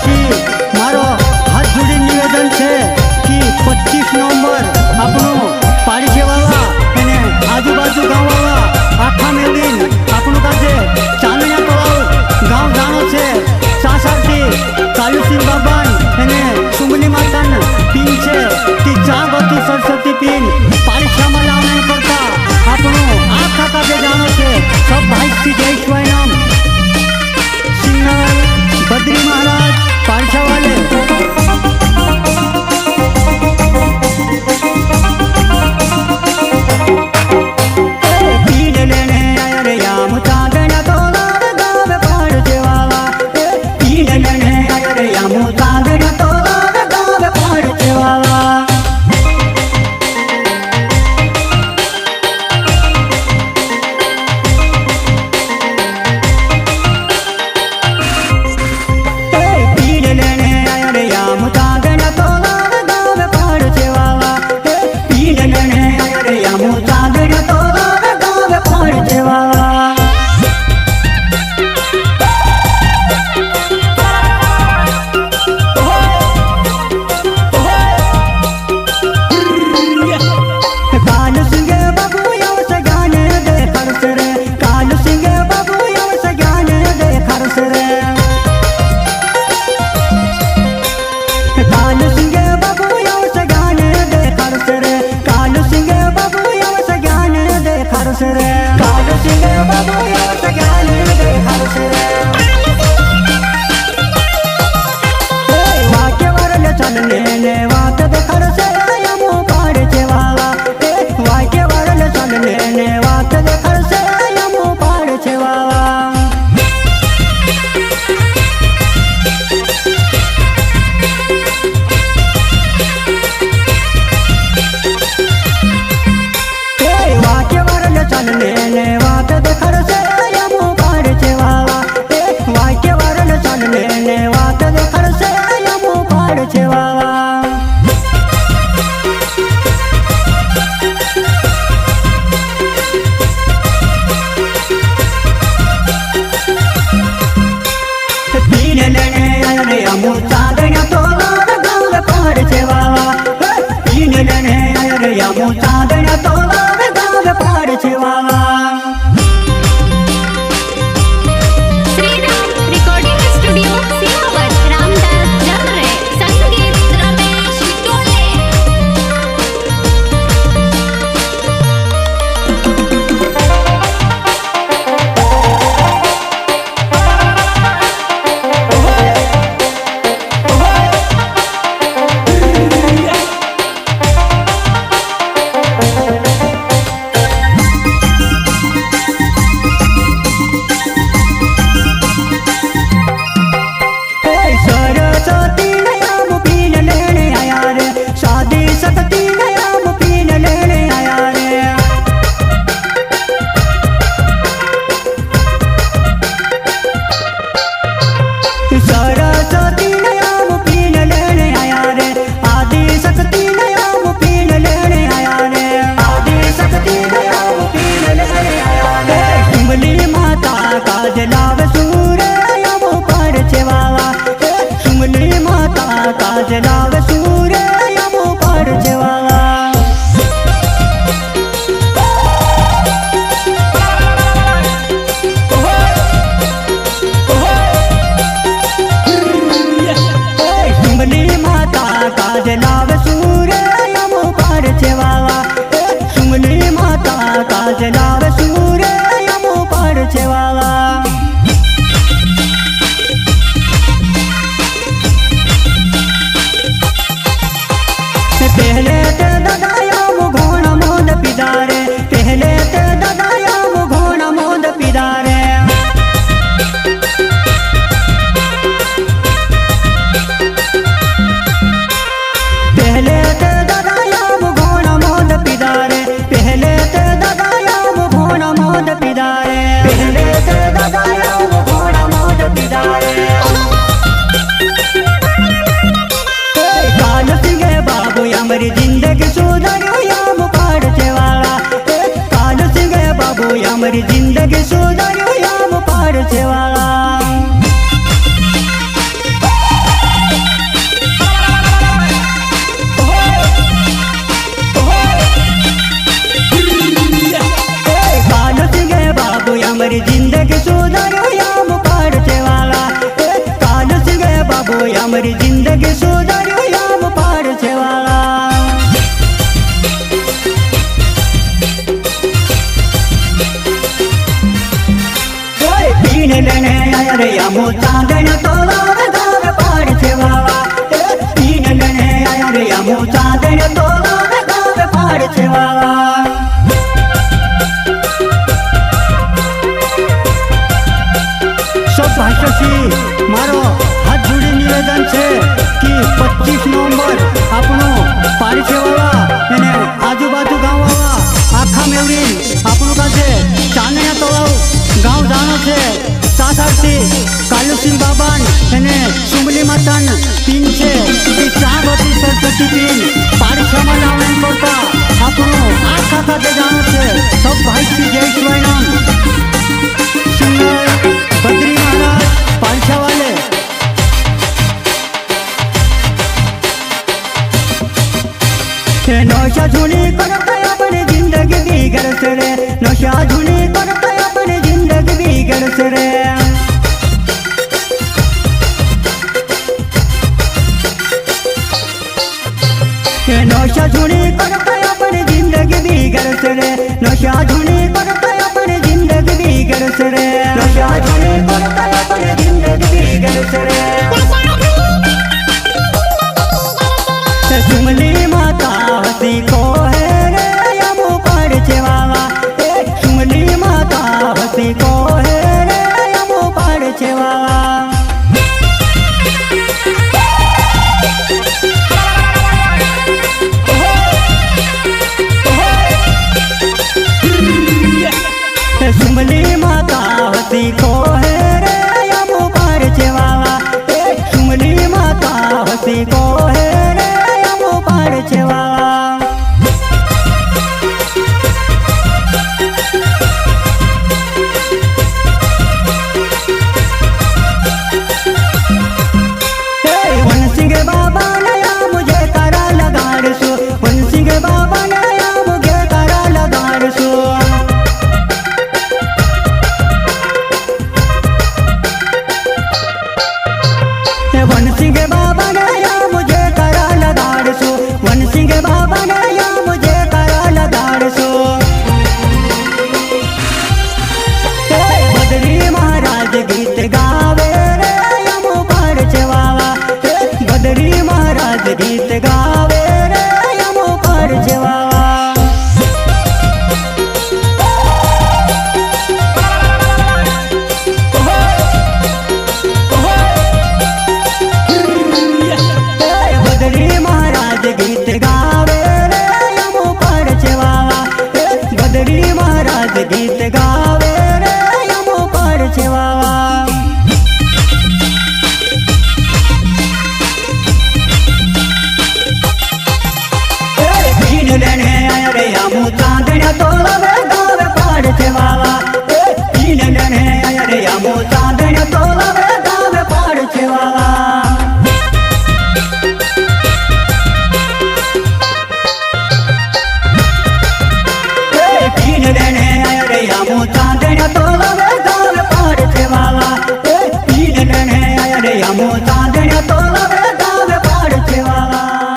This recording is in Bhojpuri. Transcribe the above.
की मारो हाथ जोड़ी निवेदन है कि 25 नवंबर आपनो पाड़ी सेवाला અને આજુબાજુ ગામવાળા આખા મેળીન આપણું પાસે ચાંદિયા તળાવ ગામ જાણો છે સાસારથી કાલુસિંહ બાબાન અને સુમની માતાન પીન છે કે જાગતી સરસ્વતી પીન પારીક્ષામાં લાવણ કરતા આપણું આખા કાજે જાણો છે સબ ભાઈ શ્રી જય સ્વાઈનામ સિંગલ बद्री महाराज पारछा वाले तीन लेने आया रे हमू चांदन तोला गावे पाड़ छे वावा तीन लेने आया रे हमू चांदन तोला गावे पाड़ छे वावा सब भाष्यसी मारो हाथ जोड़ी निवेदन छे कि 25 नवंबर आपनो पाड़ी छे वावा ने आजूबाजू गाँव वावा आखा मेवड़ी आपनो पासे चांदनिया तोलाव गाँव जानो छे सासारती कालू सिंह बाबान ने सुमली मातान तीन छे चावती सरस्वती तीन पाड़ी छमा नाम करता आपनो आखा खाते जानो छे सब भाई श्री जय शिवाय नाम सिंगर बद्री महाराज पालछा वाले नौशा झूनी करता अपनी जिंदगी बिगड़ से रे नौशा झूनी करता अपनी जिंदगी बिगड़ से रे नौशा झूनी करता अपनी जिंदगी बिगड़ से रे नौशा झूनी करता अपनी जिंदगी बिगड़ से रे नौशा झूनी करता अपनी जिंदगी बिगड़ से रे सुमली माता हसी को है रे हमू पाड़ छे वावा सुमली माता हसी को है रे हमू पाड़ छे वावा सुमली माता हसी को है रे हमू पाड़ छे वावा सुमली माता हसी को है रे हमू पाड़ छे वावा वन सिंह बाबा नया मुझे करा लगाड़ सो वन सिंह बाबा नया मुझे करा लगाड़ सो वन सिंह बाबा नया मुझे करा लगाड़ सो वन सिंह बाबा नया मुझे करा लगाड़ सो बद्री महाराज गीत गावे रे हमू पाड़ छे वावा बद्री महाराज गीत गावे रे हमू पाड़ छे वावा बद्री महाराज गीत गावे रे हमू पाड़ छे वावा बद्री महाराज गीत गावे रे हमू पाड़ छे वावा तीन लेने आया रे हमू चांदनिया तोला गावे पाड़ छे वावा तीन लेने आया रे हमू चांदनिया तोला गावे पाड़ छे वावा तीन लेने आया रे हमू चांदनिया तोला गावे पाड़ छे वावा तीन लेने आया रे हमू चांदनिया तोला